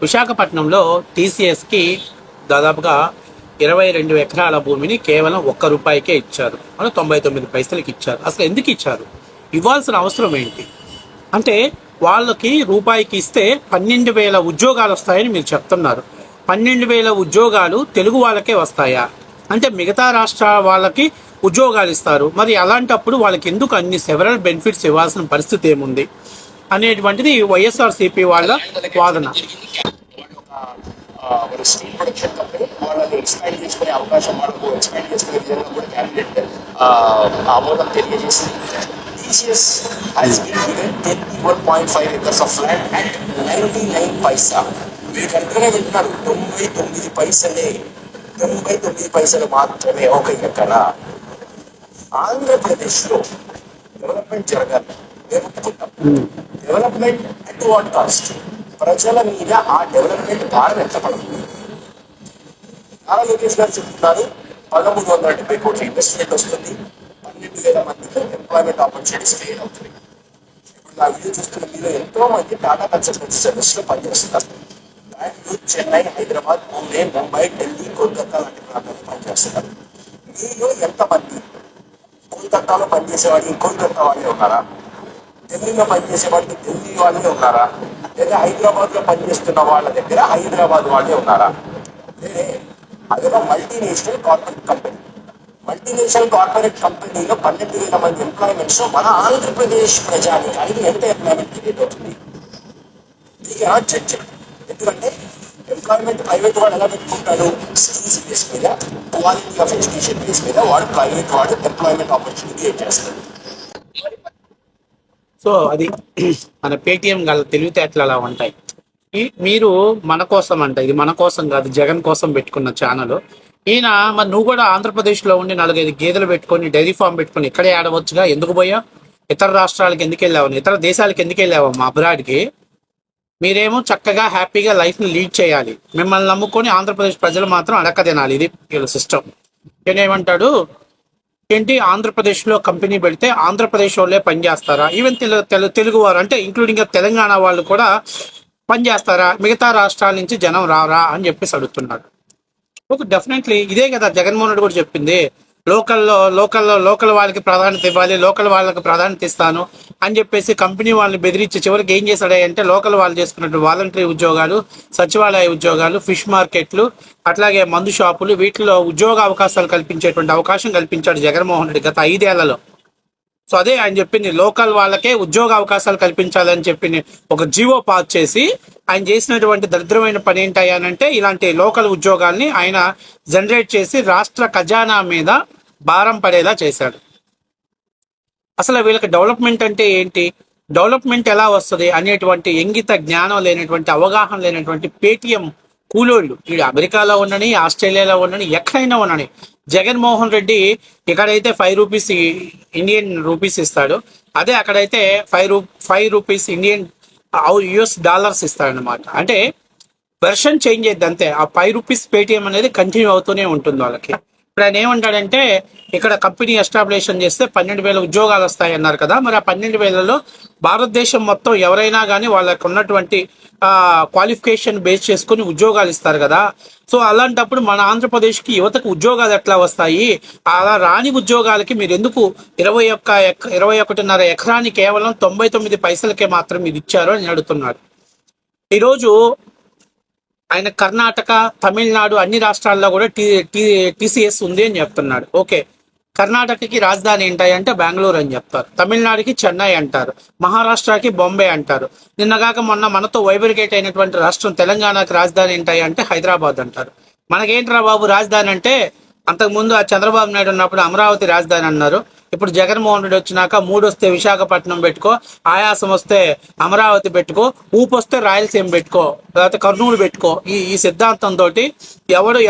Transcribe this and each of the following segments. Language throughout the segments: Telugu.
విశాఖపట్నంలో టీసీఎస్కి దాదాపుగా 22 ఎకరాల భూమిని కేవలం ₹1 ఇచ్చారు. అంటే 99 పైసలకి ఇచ్చారు. అసలు ఎందుకు ఇచ్చారు? ఇవ్వాల్సిన అవసరం ఏంటి? అంటే వాళ్ళకి రూపాయికి ఇస్తే 12,000 ఉద్యోగాలు వస్తాయని మీరు చెప్తున్నారు. 12,000 ఉద్యోగాలు తెలుగు వాళ్ళకే వస్తాయా? అంటే మిగతా రాష్ట్రాల వాళ్ళకి ఉద్యోగాలు ఇస్తారు. మరి అలాంటప్పుడు వాళ్ళకి ఎందుకు అన్ని సెవరల్ బెనిఫిట్స్ ఇవ్వాల్సిన పరిస్థితి ఏముంది అనేటువంటిది వైఎస్ఆర్సీపీ వాళ్ళ వాదన. స్టీల్ ప్రొడక్షన్ కంపెనీ వాళ్ళని ఎక్స్పాండ్ చేసుకునే అవకాశం, వాళ్ళకు ఎక్స్పాండ్ చేసుకునే విధంగా కూడా క్యాబినెట్ ఆమోదం తెలియజేసింది. TCS has been given 21.5 acres of land at 99 paisa. మీరు కరెక్ట్గానే వింటున్నారు, 99 పైసలే, 99 పైసలు మాత్రమే ఒక ఎకరా. ఆంధ్రప్రదేశ్లో డెవలప్మెంట్ జరగాలి, మేము ఒప్పుకుంటాం. Development at what cost? ప్రజల మీద ఆ డెవలప్మెంట్ భారం ఎత్తపడుతుంది. నారా లోకేష్ గారు చెప్తున్నారు 1,370 కోట్ల ఇన్వెస్ట్మెంట్ వస్తుంది, 12,000 మందికి ఎంప్లాయ్మెంట్ ఆపర్చునిటీస్ క్రియేట్ అవుతుంది. ఇప్పుడు నా వీడియో చూస్తున్న మీరు ఎంతో మంది టాటా కన్సల్టెన్సీ సర్వీస్ లో పనిచేస్తారు. బెంగళూరు, చెన్నై, హైదరాబాద్, పూణే, ముంబై, ఢిల్లీ, కోల్కతా లాంటి ప్రాంతాల్లో పనిచేస్తున్నారు. మీలో ఎంతమంది కోల్కతాలో పనిచేసేవాడికి కోల్కతా వాళ్ళే ఉన్నారా? ఢిల్లీలో పనిచేసేవాడికి ఢిల్లీ వాళ్ళే ఉన్నారా? లేదా హైదరాబాద్ లో పనిచేస్తున్న వాళ్ళ దగ్గర హైదరాబాద్ వాళ్ళే ఉన్నారా? అదొక multinational corporate company. Multinational corporate కంపెనీలో 12,000 మంది ఎంప్లాయ్మెంట్స్ మన ఆంధ్రప్రదేశ్ ప్రజానికానికి ఎంత ఎంప్లాయ్మెంట్ క్రియేట్ అవుతుంది? ఎందుకంటే ఎంప్లాయ్మెంట్ ప్రైవేట్ వాడు ఎలా పెట్టుకుంటాడు? స్కిల్స్ బేస్ మీద, క్వాలిటీ ఆఫ్ ఎడ్యుకేషన్ బేస్ మీద వాడు ప్రైవేట్ వాడు ఎంప్లాయ్మెంట్ ఆపర్చునిటీ క్రియేట్ చేస్తాడు. సో అది మన పేటిఎం గల తెలివితేటలు అలా ఉంటాయి. మీరు మన కోసం అంట, ఇది మన కోసం కాదు, జగన్ కోసం పెట్టుకున్న ఛానల్. ఈయన మరి నువ్వు కూడా ఆంధ్రప్రదేశ్లో ఉండి 4-5 గేదెలు పెట్టుకొని డైరీ ఫామ్ పెట్టుకొని ఇక్కడే ఆడవచ్చుగా, ఎందుకు పోయా? ఇతర రాష్ట్రాలకు ఎందుకు వెళ్ళావు? ఇతర దేశాలకు ఎందుకు వెళ్ళావు? మా అబ్రాడ్కి మీరేమో చక్కగా హ్యాపీగా లైఫ్ని లీడ్ చేయాలి. మిమ్మల్ని నమ్ముకొని ఆంధ్రప్రదేశ్ ప్రజలు మాత్రం అడక్క తినాలి. ఇది వీళ్ళ సిస్టమ్. ఏమంటాడు ఏంటి, ఆంధ్రప్రదేశ్లో కంపెనీ పెడితే ఆంధ్రప్రదేశ్ వాళ్ళే పనిచేస్తారా? ఈవెన్ తెలుగు వారు అంటే ఇంక్లూడింగ్ తెలంగాణ వాళ్ళు కూడా పనిచేస్తారా? మిగతా రాష్ట్రాల నుంచి జనం రారా అని చెప్పేసి అడుగుతున్నాడు. ఒక డెఫినెట్లీ ఇదే కదా జగన్మోహన్ రెడ్డి కూడా చెప్పింది. లోకల్ వాళ్ళకి ప్రాధాన్యత ఇవ్వాలి, లోకల్ వాళ్ళకి ప్రాధాన్యత ఇస్తాను అని చెప్పేసి కంపెనీ వాళ్ళని బెదిరించి చివరికి ఏం చేశాడంటే లోకల్ వాళ్ళు చేసుకున్నట్టు వాలంటరీ ఉద్యోగాలు, సచివాలయ ఉద్యోగాలు, ఫిష్ మార్కెట్లు, అట్లాగే మందు షాపులు, వీటిలో ఉద్యోగ అవకాశాలు కల్పించేటువంటి అవకాశం కల్పించాడు జగన్మోహన్ రెడ్డి గత 5 ఏళ్లలో. సో అదే ఆయన చెప్పింది, లోకల్ వాళ్ళకే ఉద్యోగ అవకాశాలు కల్పించాలని చెప్పి ఒక జీవో పాస్ చేసి ఆయన చేసినటువంటి దరిద్రమైన పని ఏంటయ్యానంటే ఇలాంటి లోకల్ ఉద్యోగాల్ని ఆయన జనరేట్ చేసి రాష్ట్ర ఖజానా మీద భారం పడేలా చేశాడు. అసలు వీళ్ళకి డెవలప్మెంట్ అంటే ఏంటి, డెవలప్మెంట్ ఎలా వస్తుంది అనేటువంటి ఇంగిత జ్ఞానం లేనటువంటి, అవగాహన లేనటువంటి పేటిఎం కూలోళ్ళు వీడు అమెరికాలో ఉండని, ఆస్ట్రేలియాలో ఉండని, ఎక్కడైనా ఉండని. జగన్మోహన్ రెడ్డి ఇక్కడైతే 5 రూపీస్ ఇండియన్ రూపీస్ ఇస్తాడు, అదే అక్కడైతే 5 రూపీస్ ఇండియన్ US డాలర్స్ ఇస్తాడనమాట. అంటే వెర్షన్ చేంజ్ అయ్యింది అంతే. ఆ 5 రూపీస్ పేటిఎం అనేది కంటిన్యూ అవుతూనే ఉంటుంది వాళ్ళకి. ఇప్పుడు ఆయన ఏమంటాడంటే ఇక్కడ కంపెనీ ఎస్టాబ్లిషన్ చేస్తే 12,000 ఉద్యోగాలు వస్తాయి అన్నారు కదా, మరి ఆ 12,000లో భారతదేశం మొత్తం ఎవరైనా కానీ వాళ్ళకు ఉన్నటువంటి క్వాలిఫికేషన్ బేస్ చేసుకుని ఉద్యోగాలు ఇస్తారు కదా. సో అలాంటప్పుడు మన ఆంధ్రప్రదేశ్కి యువతకు ఉద్యోగాలు ఎట్లా వస్తాయి? అలా రాని ఉద్యోగాలకి మీరు ఎందుకు 21.5 ఎకరాన్ని కేవలం 99 పైసలకే మాత్రం మీరు ఇచ్చారు అని అడుగుతున్నాడు. ఈరోజు ఆయన కర్ణాటక, తమిళనాడు అన్ని రాష్ట్రాల్లో కూడా టీసీఎస్ ఉంది అని చెప్తున్నాడు. ఓకే, కర్ణాటకకి రాజధాని ఏంటాయంటే బెంగళూరు అని చెప్తారు, తమిళనాడుకి చెన్నై అంటారు, మహారాష్ట్రకి బొంబే అంటారు. నిన్నగాక మొన్న మనతో వైబ్రికేట్ అయినటువంటి రాష్ట్రం తెలంగాణకి రాజధాని ఏంటాయంటే హైదరాబాద్ అంటారు. మనకేంట్రా బాబు రాజధాని అంటే, అంతకుముందు ఆ చంద్రబాబు నాయుడు ఉన్నప్పుడు అమరావతి రాజధాని అన్నారు. ఇప్పుడు జగన్మోహన్ రెడ్డి వచ్చినాక 3 వస్తే విశాఖపట్నం పెట్టుకో, ఆయాసం వస్తే అమరావతి పెట్టుకో, ఊపు వస్తే రాయలసీమ పెట్టుకో, లేకపోతే కర్నూలు పెట్టుకో. ఈ సిద్ధాంతంతో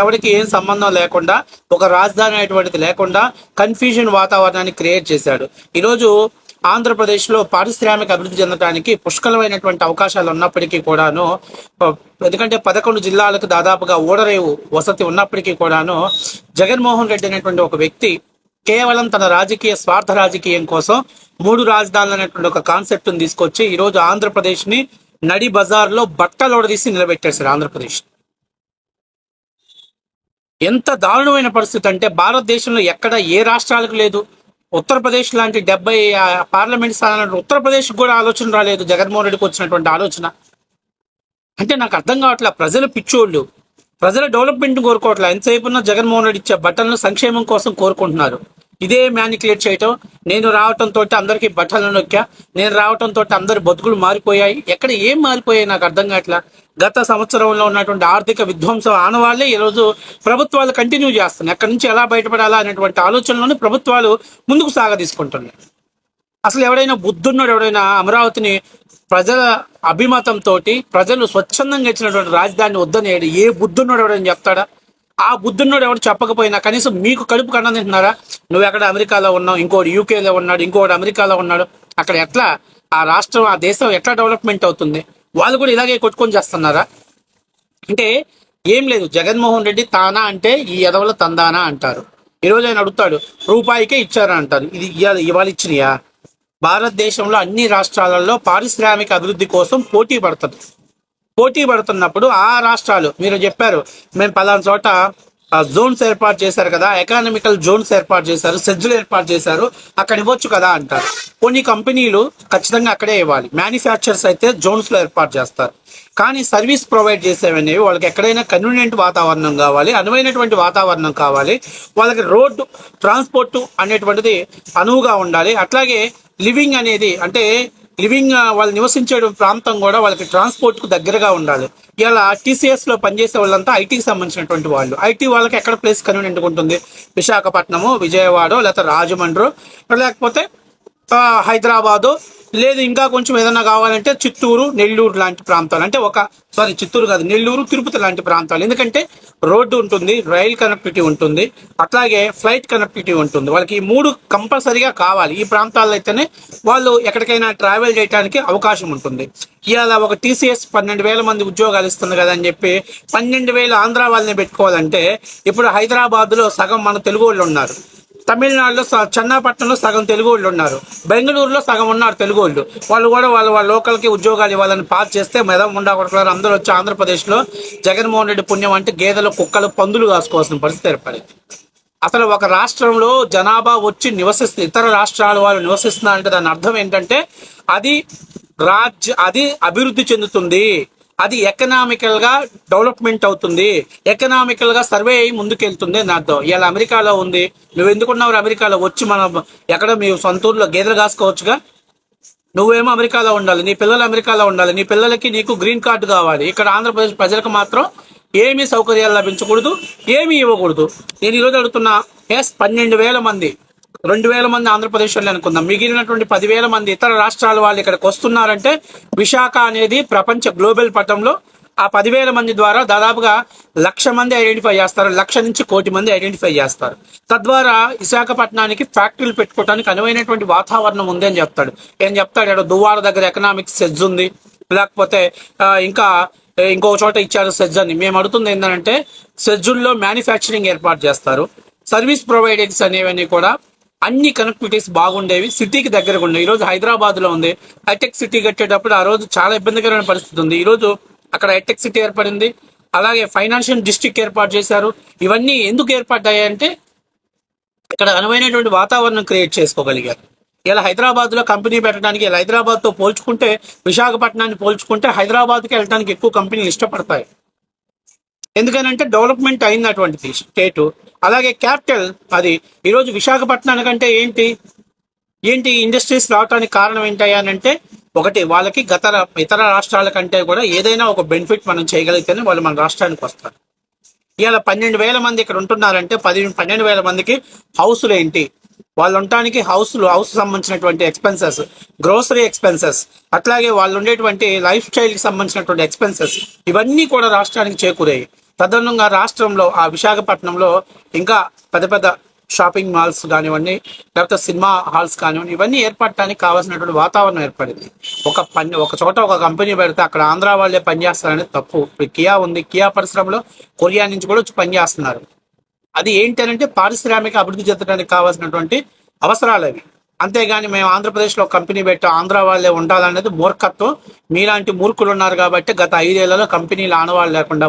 ఎవరికి ఏం సంబంధం లేకుండా, ఒక రాజధాని అనేటువంటిది లేకుండా కన్ఫ్యూజన్ వాతావరణాన్ని క్రియేట్ చేశాడు. ఈరోజు ఆంధ్రప్రదేశ్లో పారిశ్రామిక అభివృద్ధి చెందడానికి పుష్కలమైనటువంటి అవకాశాలు ఉన్నప్పటికీ కూడాను, ఎందుకంటే 11 జిల్లాలకు దాదాపుగా ఓడరేవు వసతి ఉన్నప్పటికీ కూడాను జగన్మోహన్ రెడ్డి అనేటువంటి ఒక వ్యక్తి కేవలం తన స్వార్థ రాజకీయం కోసం 3 రాజధానులు అనేటువంటి ఒక కాన్సెప్ట్ని తీసుకొచ్చి ఈరోజు ఆంధ్రప్రదేశ్ని నడి బజార్లో బట్టలు తీసి నిలబెట్టేశారు ఆంధ్రప్రదేశ్. ఎంత దారుణమైన పరిస్థితి అంటే భారతదేశంలో ఎక్కడ ఏ రాష్ట్రాలకు లేదు. ఉత్తరప్రదేశ్ లాంటి 70 పార్లమెంట్ స్థానాలు ఉత్తరప్రదేశ్ కూడా ఆలోచన రాలేదు జగన్మోహన్ రెడ్డికి వచ్చినటువంటి ఆలోచన. అంటే నాకు అర్థం కావట్లే, ప్రజలు పిచ్చోళ్ళు, ప్రజల డెవలప్మెంట్ కోరుకోవట్లే. ఎంతసేపు ఉన్న జగన్మోహన్ రెడ్డి ఇచ్చే బట్టలను సంక్షేమం కోసం కోరుకుంటున్నారు. ఇదే మ్యానిక్యులేట్ చేయటం, నేను రావటంతో అందరికీ బట్టలు నొక్కా, నేను రావటంతో అందరి బతుకులు మారిపోయాయి. ఎక్కడ ఏం మారిపోయాయి నాకు అర్థం కావట్లా. గత సంవత్సరంలో ఉన్నటువంటి ఆర్థిక విధ్వంసం ఆనవాళ్లే ఈరోజు ప్రభుత్వాలు కంటిన్యూ చేస్తున్నాయి. ఎక్కడి నుంచి ఎలా బయటపడాలా అనేటువంటి ఆలోచనలోనే ప్రభుత్వాలు ముందుకు సాగదీసుకుంటున్నాయి. అసలు ఎవడైనా బుద్ధున్నాడు, ఎవడైనా అమరావతిని ప్రజల అభిమతంతో ప్రజలు స్వచ్ఛందంగా ఇచ్చినటువంటి రాజధాని వద్దని ఏ బుద్ధున్నాడు ఎవడని చెప్తాడా? ఆ బుద్ధున్నోడు ఎవరు చెప్పకపోయినా కనీసం మీకు కడుపు కన్నం తింటున్నారా? నువ్వు ఎక్కడ అమెరికాలో ఉన్నావు, ఇంకోటి యూకేలో ఉన్నాడు, ఇంకోటి అమెరికాలో ఉన్నాడు. అక్కడ ఎట్లా ఆ రాష్ట్రం, ఆ దేశం ఎట్లా డెవలప్మెంట్ అవుతుంది? వాళ్ళు కూడా ఇలాగే కొట్టుకొని చేస్తున్నారా? అంటే ఏం లేదు, జగన్మోహన్ రెడ్డి తానా అంటే ఈ ఎదవల తందానా అంటారు. ఈరోజు ఆయన అడుగుతాడు రూపాయికే ఇచ్చారా అంటారు. ఇది ఇవాళ ఇచ్చినయా? భారతదేశంలో అన్ని రాష్ట్రాలలో పారిశ్రామిక అభివృద్ధి కోసం పోటీ పడుతున్నప్పుడు ఆ రాష్ట్రాలు మీరు చెప్పారు మేము పలానా చోట జోన్స్ ఏర్పాటు చేశారు కదా, ఎకానమికల్ జోన్స్ ఏర్పాటు చేశారు, సెజ్లు ఏర్పాటు చేశారు, అక్కడ ఇవ్వచ్చు కదా అంటారు. కొన్ని కంపెనీలు ఖచ్చితంగా అక్కడే ఇవ్వాలి. మ్యానుఫ్యాక్చర్స్ అయితే జోన్స్ లో ఏర్పాటు చేస్తారు. కానీ సర్వీస్ ప్రొవైడ్ చేసేవనేవి వాళ్ళకి ఎక్కడైనా కన్వీనియంట్ వాతావరణం కావాలి, అనువైనటువంటి వాతావరణం కావాలి, వాళ్ళకి రోడ్డు ట్రాన్స్పోర్ట్ అనేటువంటిది అనువుగా ఉండాలి. అట్లాగే లివింగ్ అనేది అంటే వాళ్ళు నివసించే ప్రాంతం కూడా వాళ్ళకి ట్రాన్స్పోర్ట్ కు దగ్గరగా ఉండాలి. ఇలా టీసీఎస్ లో పనిచేసే వాళ్ళంతా ఐటీకి సంబంధించినటువంటి వాళ్ళు. ఐటీ వాళ్ళకి ఎక్కడ ప్లేస్ కన్వీనియంట్ ఉంటుంది? విశాఖపట్నము, విజయవాడ, లేకపోతే రాజమండ్రి, లేకపోతే హైదరాబాదు, లేదు ఇంకా కొంచెం ఏదైనా కావాలంటే చిత్తూరు, నెల్లూరు లాంటి ప్రాంతాలు. అంటే చిత్తూరు కాదు, నెల్లూరు, తిరుపతి లాంటి ప్రాంతాలు. ఎందుకంటే రోడ్డు ఉంటుంది, రైల్ కనెక్టివిటీ ఉంటుంది, అట్లాగే ఫ్లైట్ కనెక్టివిటీ ఉంటుంది. వాళ్ళకి ఈ 3 కంపల్సరీగా కావాలి. ఈ ప్రాంతాల్లో అయితేనే వాళ్ళు ఎక్కడికైనా ట్రావెల్ చేయడానికి అవకాశం ఉంటుంది. ఇవాళ ఒక టీసీఎస్ 12,000 మంది ఉద్యోగాలు ఇస్తుంది కదా అని చెప్పి 12,000 ఆంధ్ర వాళ్ళని పెట్టుకోవాలంటే ఇప్పుడు హైదరాబాద్ లో సగం మన తెలుగు వాళ్ళు ఉన్నారు, తమిళనాడులో చెన్నపట్నంలో సగం తెలుగు వాళ్ళు ఉన్నారు, బెంగళూరులో సగం ఉన్నారు తెలుగు వాళ్ళు కూడా వాళ్ళ లోకల్కి ఉద్యోగాలు ఇవ్వాలని పాస్ చేస్తే మెదం ఉండకూడదు. అందరూ వచ్చి ఆంధ్రప్రదేశ్లో జగన్మోహన్ రెడ్డి పుణ్యం అంటే గేదెలు, కుక్కలు, పందులు కాసుకోవాల్సిన పరిస్థితి ఏర్పడింది. అసలు ఒక రాష్ట్రంలో జనాభా వచ్చి ఇతర రాష్ట్రాల వాళ్ళు నివసిస్తున్నారంటే దాని అర్థం ఏంటంటే అది అభివృద్ధి చెందుతుంది, అది ఎకనామికల్ గా డెవలప్మెంట్ అవుతుంది, ఎకనామికల్ గా సర్వే అయ్యి ముందుకెళ్తుంది అని అర్థం. ఇవాళ అమెరికాలో ఉంది, నువ్వు ఎందుకున్నావు అమెరికాలో వచ్చి ఎక్కడ మీ సొంత ఊర్లో గేదెలు కాసుకోవచ్చుగా? నువ్వేమో అమెరికాలో ఉండాలి, నీ పిల్లలు అమెరికాలో ఉండాలి, నీ పిల్లలకి నీకు గ్రీన్ కార్డు కావాలి. ఇక్కడ ఆంధ్రప్రదేశ్ ప్రజలకు మాత్రం ఏమీ సౌకర్యాలు లభించకూడదు, ఏమీ ఇవ్వకూడదు. నేను ఈరోజు అడుగుతున్నా, 12,000 మంది, 2,000 మంది ఆంధ్రప్రదేశ్ వాళ్ళు అనుకుందాం, మిగిలినటువంటి 10,000 మంది ఇతర రాష్ట్రాల వాళ్ళు ఇక్కడికి వస్తున్నారంటే విశాఖ అనేది ప్రపంచ గ్లోబల్ పటంలో ఆ 10,000 మంది ద్వారా దాదాపుగా 1,00,000 మంది ఐడెంటిఫై చేస్తారు, 1,00,000 నుంచి 1,00,00,000 మంది ఐడెంటిఫై చేస్తారు. తద్వారా విశాఖపట్నానికి ఫ్యాక్టరీలు పెట్టుకోవడానికి అనువైనటువంటి వాతావరణం ఉంది అని చెప్తాడు. ఏం చెప్తాడు? దువ్వాడ దగ్గర ఎకనామిక్స్ సెజ్ ఉంది, లేకపోతే ఇంకా ఇంకో చోట ఇచ్చారు సెజ్ అని. మేము అడుగుతుంది ఏంటంటే సెజ్జుల్లో మ్యానుఫ్యాక్చరింగ్ ఏర్పాటు చేస్తారు, సర్వీస్ ప్రొవైడర్స్ అనేవన్నీ కూడా అన్ని కనెక్టివిటీస్ బాగుండేవి, సిటీకి దగ్గరగా ఉండేవి. ఈరోజు హైదరాబాద్ లో ఉంది, హైటెక్ సిటీ కట్టేటప్పుడు ఆ రోజు చాలా ఇబ్బందికరమైన పరిస్థితి ఉంది. ఈరోజు అక్కడ హైటెక్ సిటీ ఏర్పడింది, అలాగే ఫైనాన్షియల్ డిస్ట్రిక్ట్ ఏర్పాటు చేశారు. ఇవన్నీ ఎందుకు ఏర్పడ్డాయంటే ఇక్కడ అనువైనటువంటి వాతావరణం క్రియేట్ చేసుకోగలిగారు. ఇలా హైదరాబాద్ లో కంపెనీ పెట్టడానికి, ఇలా హైదరాబాద్ తో పోల్చుకుంటే, విశాఖపట్నాన్ని పోల్చుకుంటే హైదరాబాద్కి వెళ్ళడానికి ఎక్కువ కంపెనీలు ఇష్టపడతాయి. ఎందుకనంటే డెవలప్మెంట్ అయింది అటువంటిది స్టేటు. అలాగే క్యాపిటల్ అది. ఈరోజు విశాఖపట్నానికంటే ఏంటి ఇండస్ట్రీస్ రావడానికి కారణం ఏంటంటే ఒకటి, వాళ్ళకి ఇతర రాష్ట్రాల కంటే కూడా ఏదైనా ఒక బెనిఫిట్ మనం చేయగలిగితేనే వాళ్ళు మన రాష్ట్రానికి వస్తారు. ఇవాళ 12,000 మంది ఇక్కడ ఉంటున్నారంటే 12,000 మందికి హౌస్లు ఏంటి, వాళ్ళు ఉండటానికి హౌస్ సంబంధించినటువంటి ఎక్స్పెన్సెస్, గ్రోసరీ ఎక్స్పెన్సెస్, అట్లాగే వాళ్ళు ఉండేటువంటి లైఫ్ స్టైల్ కి సంబంధించినటువంటి ఎక్స్పెన్సెస్, ఇవన్నీ కూడా రాష్ట్రానికి చేకూరాయి. తదనంగా రాష్ట్రంలో ఆ విశాఖపట్నంలో ఇంకా పెద్ద షాపింగ్ మాల్స్ కానివ్వండి, లేకపోతే సినిమా హాల్స్ కానివ్వండి, ఇవన్నీ ఏర్పడటానికి కావాల్సినటువంటి వాతావరణం ఏర్పడింది. ఒక చోట ఒక కంపెనీ పెడితే అక్కడ ఆంధ్ర వాళ్ళే పనిచేస్తారనేది తప్పు. ఇప్పుడు కియా ఉంది, కియా పరిశ్రమలో కొరియా నుంచి కూడా వచ్చి పనిచేస్తున్నారు. అది ఏంటంటే పారిశ్రామిక అభివృద్ధి చెందడానికి కావాల్సినటువంటి అవసరాలు అవి. అంతేగాని మేము ఆంధ్రప్రదేశ్లో కంపెనీ పెట్టి ఆంధ్ర వాళ్ళే ఉండాలనేది మూర్ఖత్వం. మీలాంటి మూర్ఖులు ఉన్నారు కాబట్టి గత 5 ఏళ్లలో కంపెనీలు ఆనవాళ్ళు లేకుండా